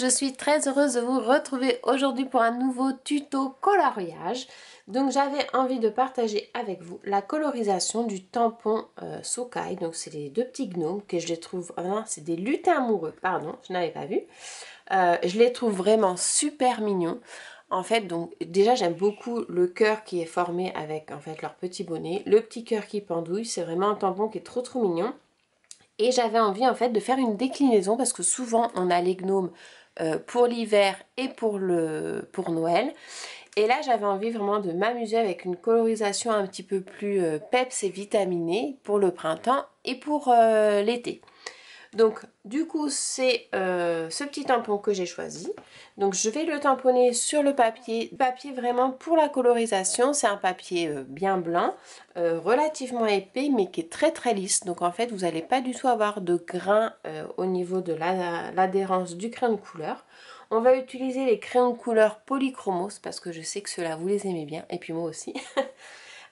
je suis très heureuse de vous retrouver aujourd'hui pour un nouveau tuto coloriage. Donc j'avais envie de partager avec vous la colorisation du tampon Sokai. Donc c'est les deux petits gnomes que je les trouve, c'est des lutins amoureux, pardon, je n'avais pas vu. Je les trouve vraiment super mignons. En fait, donc déjà j'aime beaucoup le cœur qui est formé avec en fait leur petit bonnet, le petit cœur qui pendouille, c'est vraiment un tampon qui est trop mignon. Et j'avais envie en fait de faire une déclinaison parce que souvent on a les gnomes pour l'hiver et pour Noël. Et là j'avais envie vraiment de m'amuser avec une colorisation un petit peu plus peps et vitaminée pour le printemps et pour l'été. Donc du coup c'est ce petit tampon que j'ai choisi. Donc je vais le tamponner sur le papier vraiment pour la colorisation. C'est un papier bien blanc, relativement épais mais qui est très lisse. Donc en fait vous n'allez pas du tout avoir de grains au niveau de l'adhérence du crayon de couleur. On va utiliser les crayons de couleur polychromos parce que je sais que ceux-là vous les aimez bien et puis moi aussi.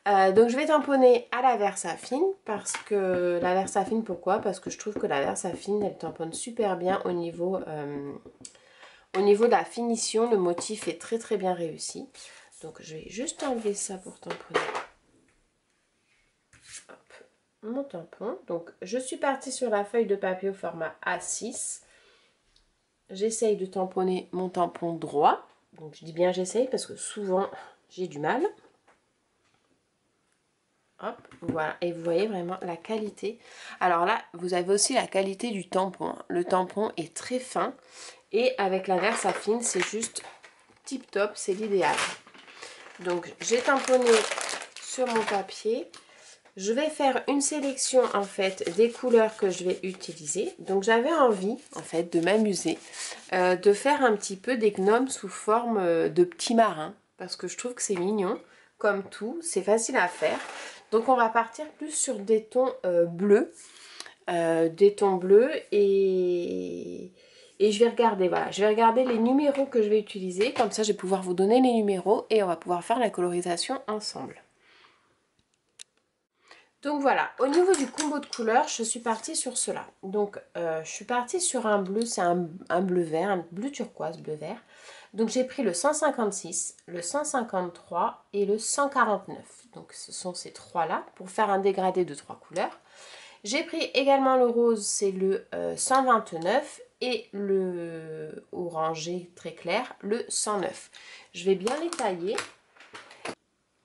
Donc je vais tamponner à la Versafine parce que la Versafine, pourquoi? Parce que je trouve que la Versafine elle tamponne super bien au niveau de la finition. Le motif est très bien réussi. Donc je vais juste enlever ça pour tamponner. Hop, mon tampon. Donc je suis partie sur la feuille de papier au format A6. J'essaye de tamponner mon tampon droit. Donc je dis bien j'essaye parce que souvent j'ai du mal. Hop, voilà, et vous voyez vraiment la qualité. Alors là, vous avez aussi la qualité du tampon. Le tampon est très fin et avec la Versafine, c'est juste tip top, c'est l'idéal. Donc j'ai tamponné sur mon papier. Je vais faire une sélection en fait des couleurs que je vais utiliser. Donc j'avais envie en fait de m'amuser, de faire un petit peu des gnomes sous forme de petits marins. Parce que je trouve que c'est mignon, comme tout, c'est facile à faire. Donc on va partir plus sur des tons bleus. Et je vais regarder, voilà, je vais regarder les numéros que je vais utiliser. Comme ça je vais pouvoir vous donner les numéros et on va pouvoir faire la colorisation ensemble. Donc voilà, au niveau du combo de couleurs, je suis partie sur cela. Donc je suis partie sur un bleu, c'est un bleu vert, un bleu turquoise, bleu vert. Donc j'ai pris le 156, le 153 et le 149. Donc ce sont ces trois-là pour faire un dégradé de trois couleurs. J'ai pris également le rose, c'est le 129 et le orangé très clair, le 109. Je vais bien les tailler.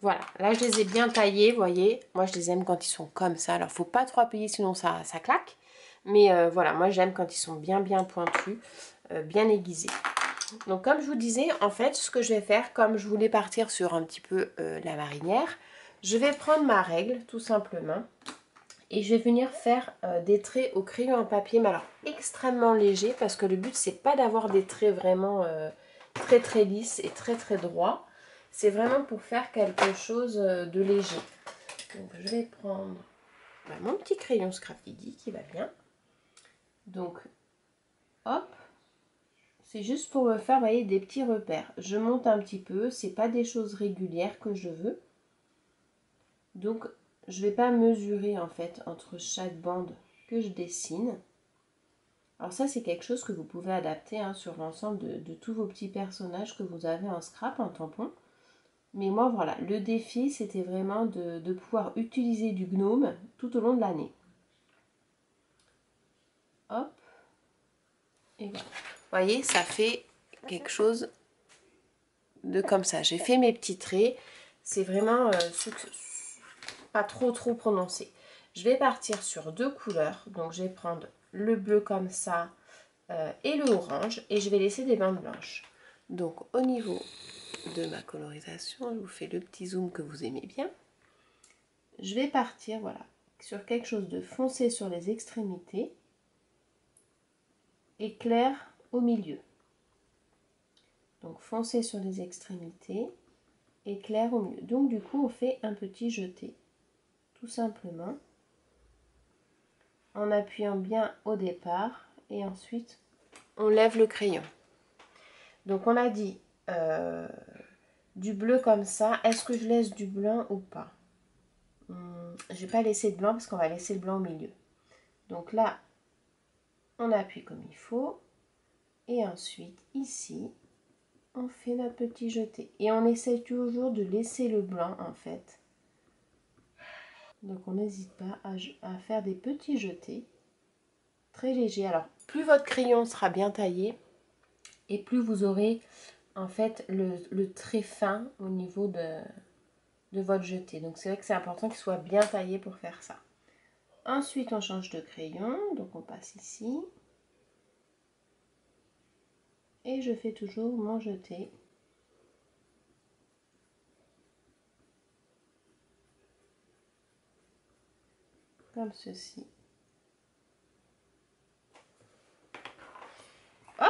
Voilà, là je les ai bien taillés, vous voyez. Moi je les aime quand ils sont comme ça. Alors faut pas trop appuyer sinon ça claque. Mais voilà, moi j'aime quand ils sont bien pointus, bien aiguisés. Donc comme je vous disais, en fait ce que je vais faire, comme je voulais partir sur un petit peu la marinière, je vais prendre ma règle tout simplement. Et je vais venir faire des traits au crayon en papier, mais alors extrêmement léger, parce que le but c'est pas d'avoir des traits vraiment très lisses et très droits. C'est vraiment pour faire quelque chose de léger. Donc je vais prendre mon petit crayon Scraphidy qui va bien. Donc hop, c'est juste pour me faire, vous voyez, des petits repères. Je monte un petit peu, c'est pas des choses régulières que je veux. Donc je vais pas mesurer en fait entre chaque bande que je dessine. Alors ça c'est quelque chose que vous pouvez adapter sur l'ensemble de tous vos petits personnages que vous avez en scrap, en tampon. Mais moi voilà, le défi c'était vraiment de pouvoir utiliser du gnome tout au long de l'année. Hop. Et voilà. Vous voyez, ça fait quelque chose de comme ça. J'ai fait mes petits traits. C'est vraiment pas trop prononcé. Je vais partir sur deux couleurs. Donc je vais prendre le bleu comme ça et le orange. Et je vais laisser des bandes blanches. Donc au niveau de ma colorisation, je vous fais le petit zoom que vous aimez bien. Je vais partir, voilà, sur quelque chose de foncé sur les extrémités et clair au milieu. Donc foncé sur les extrémités et clair au milieu. Donc du coup on fait un petit jeté, tout simplement, en appuyant bien au départ et ensuite on lève le crayon. Donc on a dit du bleu comme ça. Est-ce que je laisse du blanc ou pas? Je vais pas laisser de blanc parce qu'on va laisser le blanc au milieu. Donc là on appuie comme il faut. Et ensuite, ici, on fait notre petit jeté. Et on essaie toujours de laisser le blanc, en fait. Donc, on n'hésite pas à faire des petits jetés. Très légers. Alors, plus votre crayon sera bien taillé, et plus vous aurez, en fait, le trait fin au niveau de votre jeté. Donc, c'est vrai que c'est important qu'il soit bien taillé pour faire ça. Ensuite, on change de crayon. Donc, on passe ici. Et je fais toujours mon jeté. Comme ceci. Hop!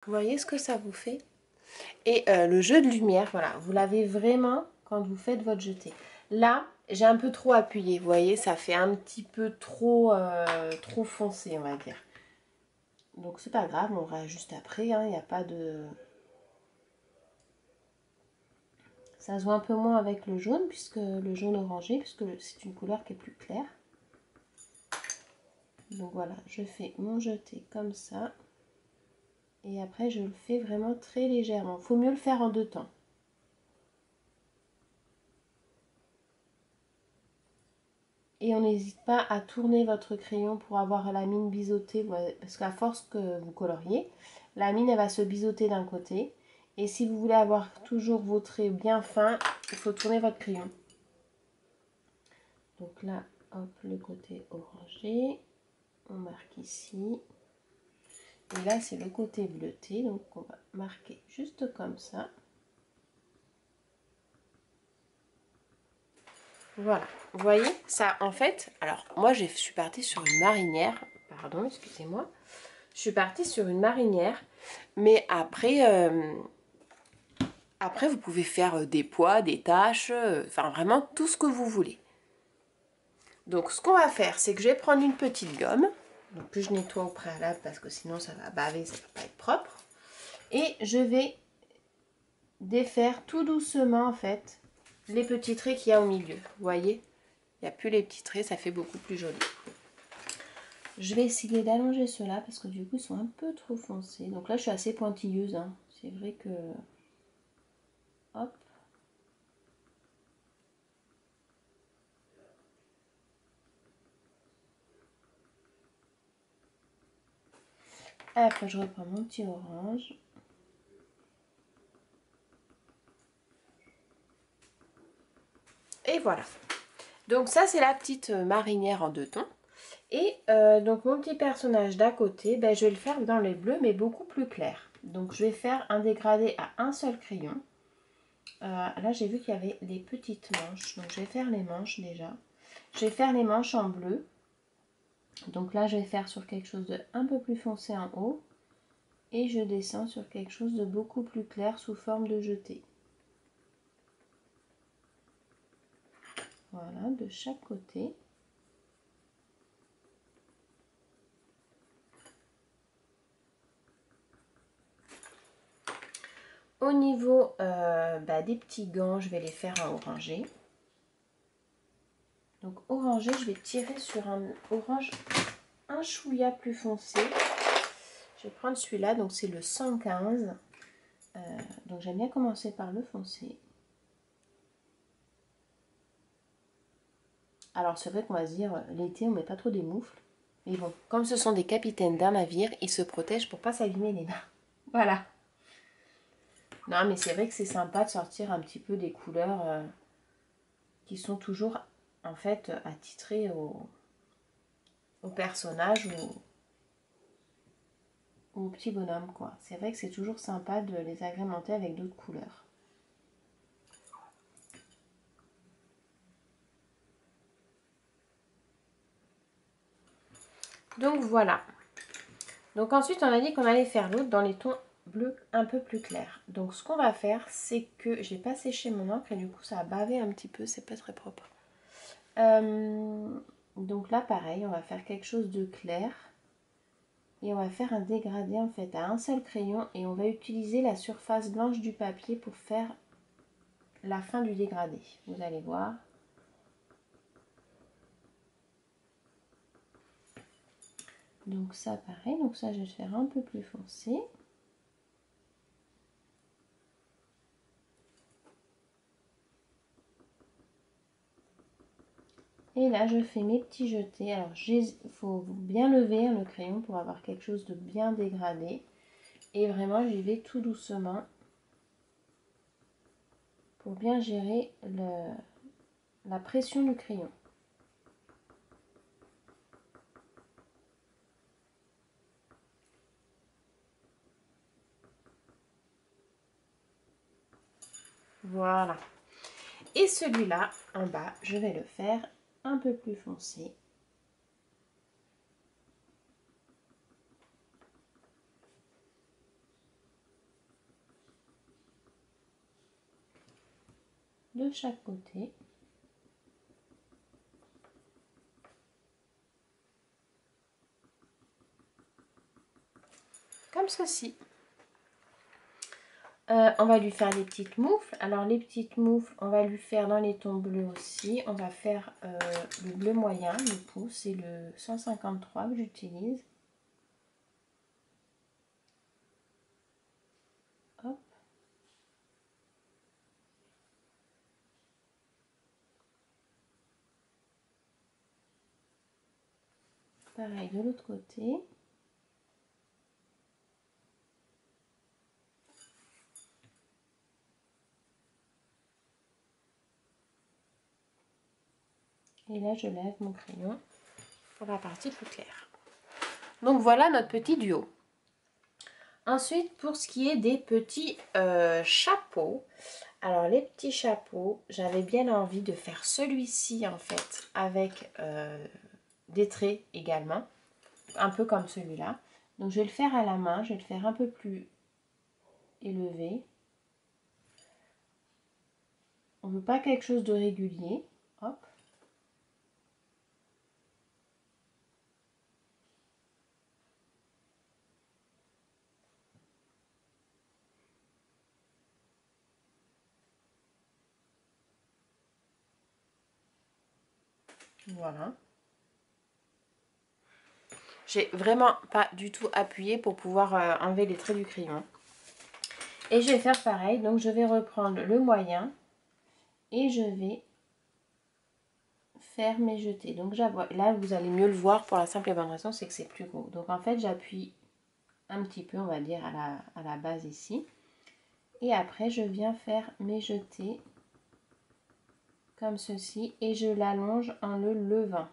Vous voyez ce que ça vous fait? Et le jeu de lumière, voilà, vous l'avez vraiment quand vous faites votre jeté. Là, j'ai un peu trop appuyé, vous voyez, ça fait un petit peu trop, trop foncé, on va dire. Donc c'est pas grave, on réajuste après, il n'y a pas de... Ça se voit un peu moins avec le jaune, puisque le jaune orangé, puisque c'est une couleur qui est plus claire. Donc voilà, je fais mon jeté comme ça. Et après, je le fais vraiment très légèrement. Il faut mieux le faire en deux temps. Et on n'hésite pas à tourner votre crayon pour avoir la mine biseautée, parce qu'à force que vous coloriez, la mine elle va se biseauter d'un côté. Et si vous voulez avoir toujours vos traits bien fins, il faut tourner votre crayon. Donc là, hop, le côté orangé, on marque ici. Et là, c'est le côté bleuté, donc on va marquer juste comme ça. Voilà, vous voyez, ça en fait, alors moi je suis partie sur une marinière, pardon, excusez-moi, je suis partie sur une marinière, mais après, après vous pouvez faire des pois, des taches, enfin vraiment tout ce que vous voulez. Donc ce qu'on va faire, c'est que je vais prendre une petite gomme, donc que je nettoie au préalable parce que sinon ça va baver, ça va pas être propre, et je vais défaire tout doucement en fait les petits traits qu'il y a au milieu, vous voyez. Il n'y a plus les petits traits, ça fait beaucoup plus joli. Je vais essayer d'allonger ceux-là parce que du coup ils sont un peu trop foncés. Donc là je suis assez pointilleuse, hein. C'est vrai que... Hop. Après je reprends mon petit orange. Et voilà. Donc ça c'est la petite marinière en deux tons. Et donc mon petit personnage d'à côté, ben, je vais le faire dans les bleus mais beaucoup plus clair. Donc je vais faire un dégradé à un seul crayon. Là j'ai vu qu'il y avait les petites manches. Donc je vais faire les manches déjà. Je vais faire les manches en bleu. Donc là je vais faire sur quelque chose de un peu plus foncé en haut. Et je descends sur quelque chose de beaucoup plus clair sous forme de jeté. Voilà, de chaque côté. Au niveau des petits gants, je vais les faire en orangé. Donc orangé, je vais tirer sur un orange un chouïa plus foncé. Je vais prendre celui-là, donc c'est le 115. Donc j'aime bien commencer par le foncé. Alors c'est vrai qu'on va se dire, l'été on met pas trop des moufles. Mais bon, comme ce sont des capitaines d'un navire, ils se protègent pour pas s'abîmer les mains. Voilà. Non, mais c'est vrai que c'est sympa de sortir un petit peu des couleurs qui sont toujours, en fait, attitrées au personnage ou au petit bonhomme, quoi. C'est vrai que c'est toujours sympa de les agrémenter avec d'autres couleurs. Donc, voilà. Donc, ensuite, on a dit qu'on allait faire l'autre dans les tons bleu un peu plus clair. Donc ce qu'on va faire, c'est que j'ai pas séché mon encre et du coup ça a bavé un petit peu, c'est pas très propre. Donc là pareil, on va faire quelque chose de clair. Et on va faire un dégradé en fait à un seul crayon et on va utiliser la surface blanche du papier pour faire la fin du dégradé. Vous allez voir. Donc ça pareil, donc ça je vais faire un peu plus foncé. Et là je fais mes petits jetés. Alors il faut bien lever le crayon pour avoir quelque chose de bien dégradé. Et vraiment j'y vais tout doucement pour bien gérer la pression du crayon. Voilà. Et celui-là, en bas, je vais le faire un peu plus foncé. De chaque côté. Comme ceci. On va lui faire les petites moufles. Alors les petites moufles, on va lui faire dans les tons bleus aussi. On va faire le bleu moyen, du coup, c'est le 153 que j'utilise. Hop. Pareil de l'autre côté. Et là, je lève mon crayon pour la partie plus claire. Donc voilà notre petit duo. Ensuite, pour ce qui est des petits chapeaux, alors les petits chapeaux, j'avais bien envie de faire celui-ci en fait avec des traits également, un peu comme celui-là. Donc je vais le faire à la main, je vais le faire un peu plus élevé. On ne veut pas quelque chose de régulier. Hop. Voilà. J'ai vraiment pas du tout appuyé pour pouvoir enlever les traits du crayon. Et je vais faire pareil, donc je vais reprendre le moyen et je vais faire mes jetés. Donc là vous allez mieux le voir pour la simple et bonne raison, c'est que c'est plus gros. Donc en fait j'appuie un petit peu, on va dire, à la base ici. Et après je viens faire mes jetés comme ceci et je l'allonge en le levant.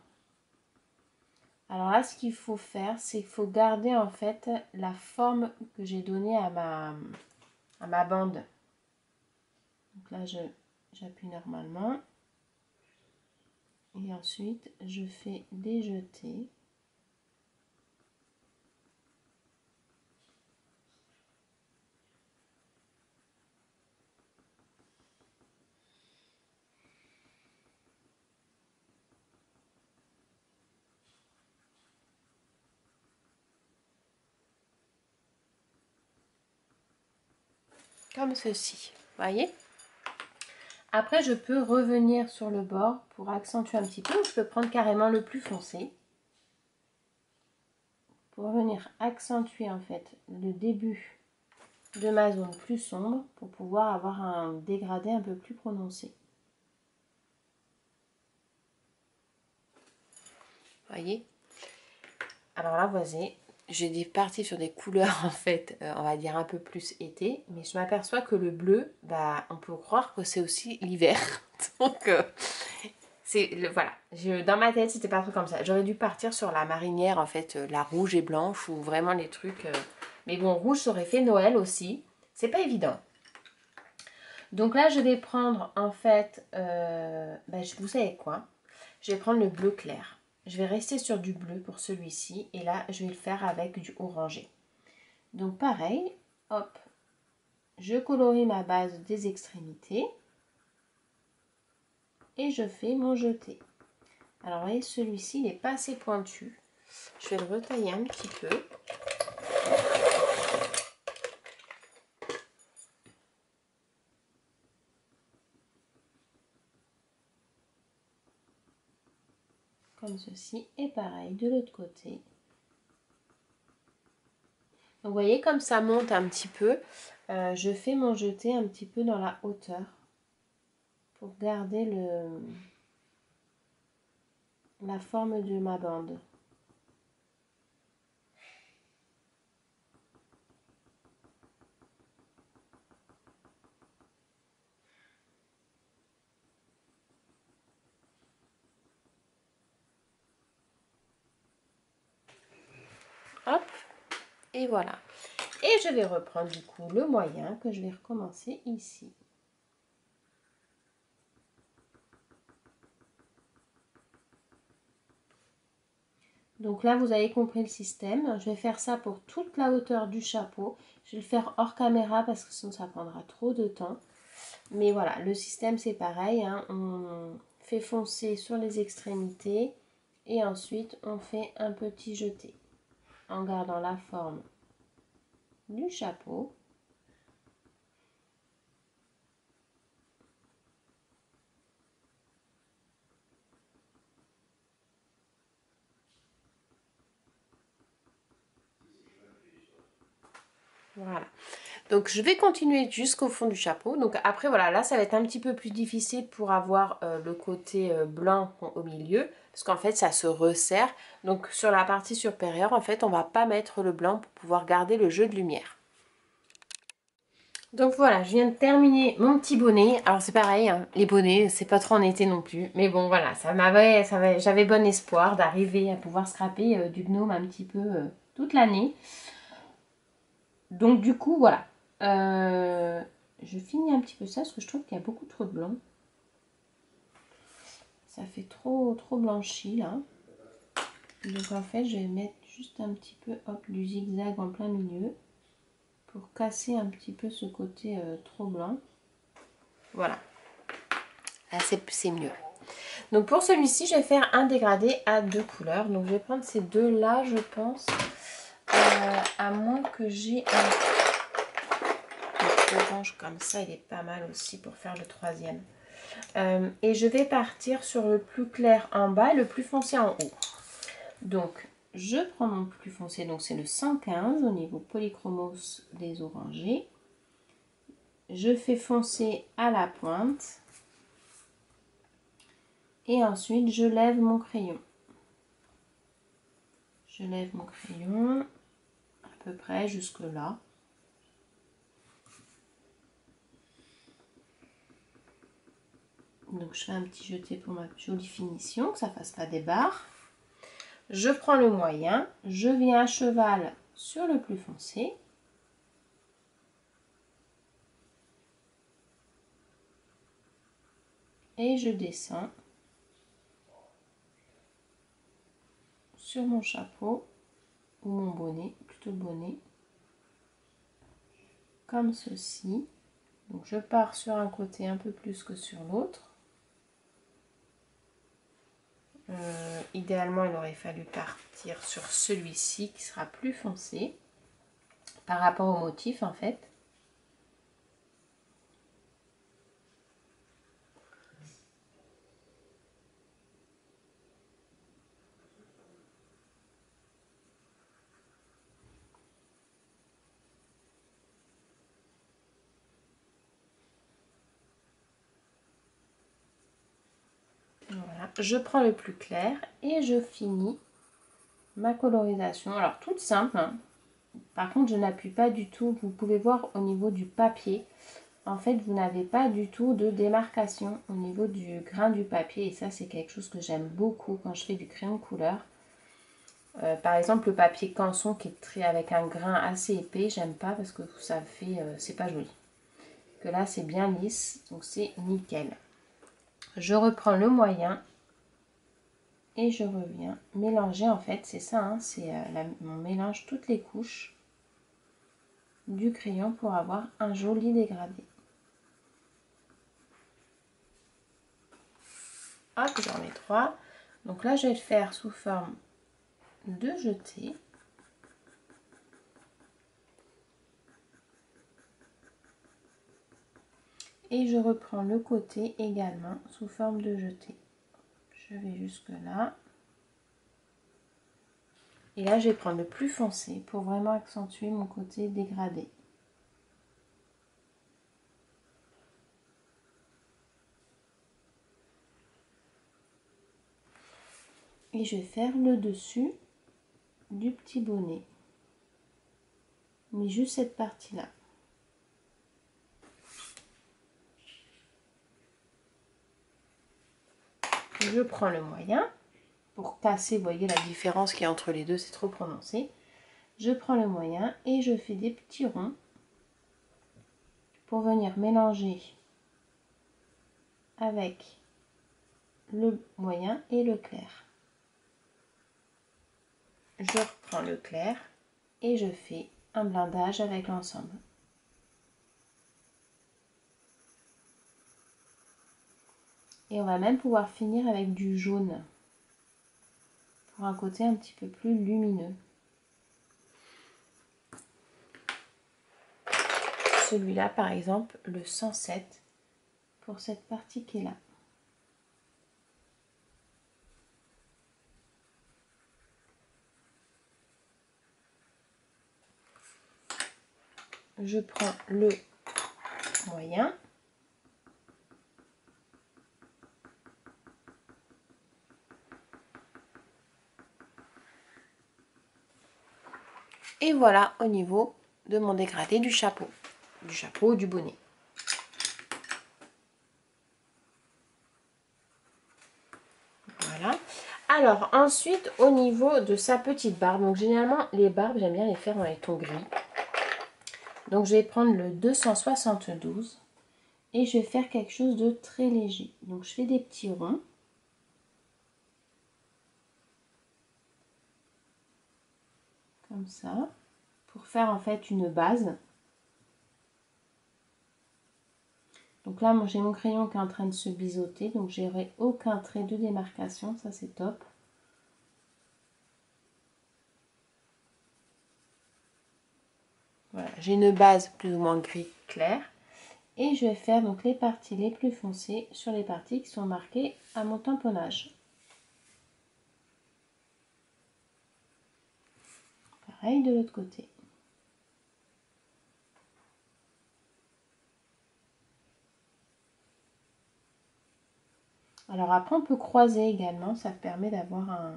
Alors là ce qu'il faut faire, c'est qu'il faut garder en fait la forme que j'ai donnée à ma bande. Donc là j'appuie normalement. Et ensuite, je fais des jetés. Comme ceci, voyez. Après, je peux revenir sur le bord pour accentuer un petit peu. Ou je peux prendre carrément le plus foncé. Pour venir accentuer en fait le début de ma zone plus sombre pour pouvoir avoir un dégradé un peu plus prononcé. Voyez. Alors là, voyez, j'ai parti sur des couleurs en fait, on va dire un peu plus été, mais je m'aperçois que le bleu, bah, on peut croire que c'est aussi l'hiver. Donc, voilà, dans ma tête, c'était pas trop comme ça. J'aurais dû partir sur la marinière en fait, la rouge et blanche ou vraiment les trucs. Mais bon, rouge, ça aurait fait Noël aussi. C'est pas évident. Donc là, je vais prendre en fait, vous savez quoi? Je vais prendre le bleu clair. Je vais rester sur du bleu pour celui-ci. Et là, je vais le faire avec du orangé. Donc pareil, hop, je colorie ma base des extrémités et je fais mon jeté. Alors, vous voyez, celui-ci, il n'est pas assez pointu. Je vais le retailler un petit peu. Comme ceci. Et pareil, de l'autre côté. Donc, vous voyez, comme ça monte un petit peu, je fais mon jeté un petit peu dans la hauteur pour garder la forme de ma bande. Hop, et voilà. Et je vais reprendre du coup le moyen que je vais recommencer ici. Donc là, vous avez compris le système. Je vais faire ça pour toute la hauteur du chapeau. Je vais le faire hors caméra parce que sinon ça prendra trop de temps. Mais voilà, le système c'est pareil, hein. On fait foncer sur les extrémités et ensuite on fait un petit jeté en gardant la forme du chapeau. Voilà. Donc je vais continuer jusqu'au fond du chapeau. Donc après voilà, là ça va être un petit peu plus difficile pour avoir le côté blanc au milieu. Parce qu'en fait ça se resserre. Donc sur la partie supérieure en fait on va pas mettre le blanc pour pouvoir garder le jeu de lumière. Donc voilà, je viens de terminer mon petit bonnet. Alors c'est pareil, hein, les bonnets, c'est pas trop en été non plus. Mais bon voilà, j'avais bon espoir d'arriver à pouvoir scraper du gnome un petit peu toute l'année. Donc du coup voilà, je finis un petit peu ça parce que je trouve qu'il y a beaucoup trop de blanc. Ça fait trop blanchi là. Donc en fait je vais mettre juste un petit peu hop, du zigzag en plein milieu pour casser un petit peu ce côté trop blanc. Voilà, là c'est mieux. Donc pour celui-ci je vais faire un dégradé à 2 couleurs. Donc je vais prendre ces deux là je pense. À moins que j'ai un orange comme ça, il est pas mal aussi pour faire le troisième. Et je vais partir sur le plus clair en bas et le plus foncé en haut. Donc je prends mon plus foncé, donc c'est le 115 au niveau polychromos des orangés. Je fais foncer à la pointe et ensuite je lève mon crayon. Je lève mon crayon à peu près jusque là. Donc je fais un petit jeté pour ma jolie finition, que ça fasse pas des barres. Je prends le moyen, je viens à cheval sur le plus foncé. Et je descends sur mon chapeau ou mon bonnet, plutôt le bonnet, comme ceci. Donc je pars sur un côté un peu plus que sur l'autre. Idéalement, il aurait fallu partir sur celui-ci qui sera plus foncé par rapport au motif en fait. Voilà, je prends le plus clair et je finis ma colorisation. Alors toute simple, hein. Par contre je n'appuie pas du tout, vous pouvez voir au niveau du papier, en fait vous n'avez pas du tout de démarcation au niveau du grain du papier et ça c'est quelque chose que j'aime beaucoup quand je fais du crayon de couleur. Par exemple le papier canson qui est très avec un grain assez épais, j'aime pas parce que ça fait, c'est pas joli. Que là c'est bien lisse, donc c'est nickel. Je reprends le moyen et je reviens mélanger en fait, c'est ça, hein, on mélange toutes les couches du crayon pour avoir un joli dégradé. Hop, j'en ai 3. Donc là, je vais le faire sous forme de jeté. Et je reprends le côté également sous forme de jeté. Je vais jusque là. Et là, je vais prendre le plus foncé pour vraiment accentuer mon côté dégradé. Et je vais faire le dessus du petit bonnet. Mais juste cette partie-là. Je prends le moyen pour casser, vous voyez la différence qu'il y a entre les deux, c'est trop prononcé. Je prends le moyen et je fais des petits ronds pour venir mélanger avec le moyen et le clair. Je reprends le clair et je fais un blindage avec l'ensemble. Et on va même pouvoir finir avec du jaune pour un côté un petit peu plus lumineux. Celui-là, par exemple, le 107 pour cette partie qui est là. Je prends le moyen. Et voilà au niveau de mon dégradé du chapeau ou du bonnet. Voilà. Alors ensuite au niveau de sa petite barbe, donc généralement les barbes j'aime bien les faire dans les tons gris. Donc je vais prendre le 272 et je vais faire quelque chose de très léger. Donc je fais des petits ronds. Comme ça, pour faire en fait une base. Donc là, moi j'ai mon crayon qui est en train de se biseauter, donc j'aurai aucun trait de démarcation, ça c'est top. Voilà, j'ai une base plus ou moins gris clair. Et je vais faire donc les parties les plus foncées sur les parties qui sont marquées à mon tamponnage. Pareil de l'autre côté. Alors après on peut croiser également, ça permet d'avoir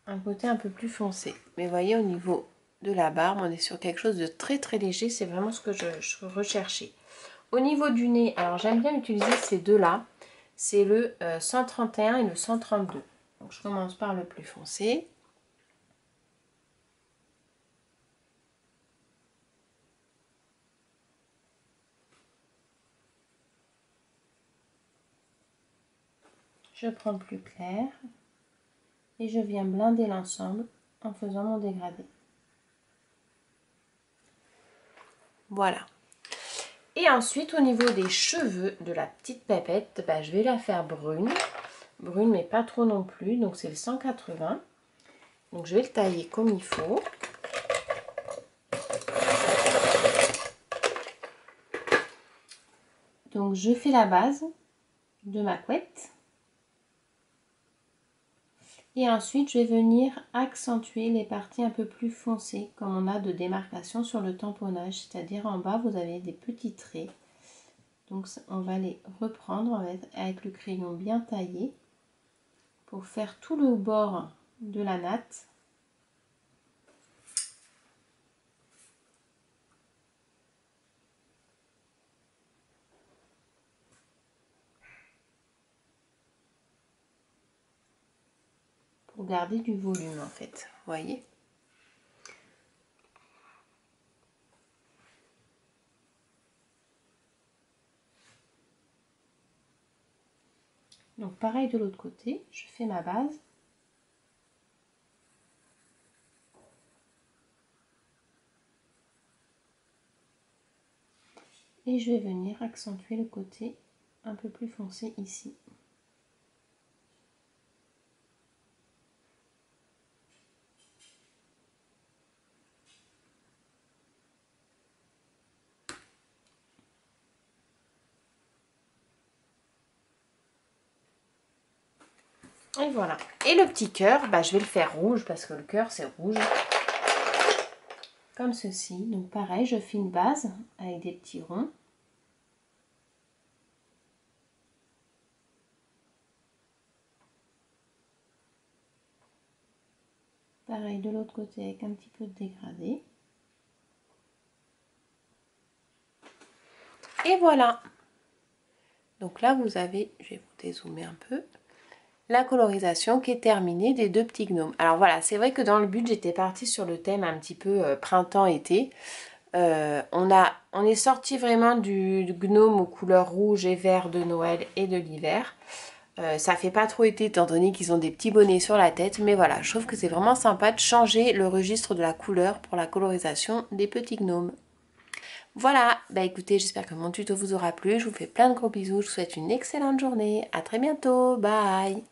un côté un peu plus foncé. Mais vous voyez au niveau de la barbe, on est sur quelque chose de très très léger, c'est vraiment ce que je recherchais. Au niveau du nez, alors j'aime bien utiliser ces deux-là, c'est le 131 et le 132. Donc je commence par le plus foncé. Je prends le plus clair et je viens blinder l'ensemble en faisant mon dégradé. Voilà. Et ensuite, au niveau des cheveux de la petite pépette, bah, je vais la faire brune. Brune, mais pas trop non plus. Donc, c'est le 180. Donc, je vais le tailler comme il faut. Donc, je fais la base de ma couette. Et ensuite, je vais venir accentuer les parties un peu plus foncées, comme on a de démarcation sur le tamponnage. C'est-à-dire, en bas, vous avez des petits traits. Donc, on va les reprendre avec le crayon bien taillé pour faire tout le bord de la natte. Pour garder du volume en fait, vous voyez. Donc pareil de l'autre côté, je fais ma base. Et je vais venir accentuer le côté un peu plus foncé ici. Et voilà. Et le petit cœur, bah, je vais le faire rouge parce que le cœur c'est rouge. Comme ceci. Donc pareil, je fais une base avec des petits ronds. Pareil de l'autre côté avec un petit peu de dégradé. Et voilà. Donc là vous avez, je vais vous dézoomer un peu, la colorisation qui est terminée des deux petits gnomes. Alors voilà, c'est vrai que dans le but j'étais partie sur le thème un petit peu printemps-été. On est sorti vraiment du gnome aux couleurs rouge et vert de Noël et de l'hiver. Ça fait pas trop été étant donné qu'ils ont des petits bonnets sur la tête, mais voilà, je trouve que c'est vraiment sympa de changer le registre de la couleur pour la colorisation des petits gnomes. Voilà, bah écoutez, j'espère que mon tuto vous aura plu, je vous fais plein de gros bisous, je vous souhaite une excellente journée, à très bientôt, bye.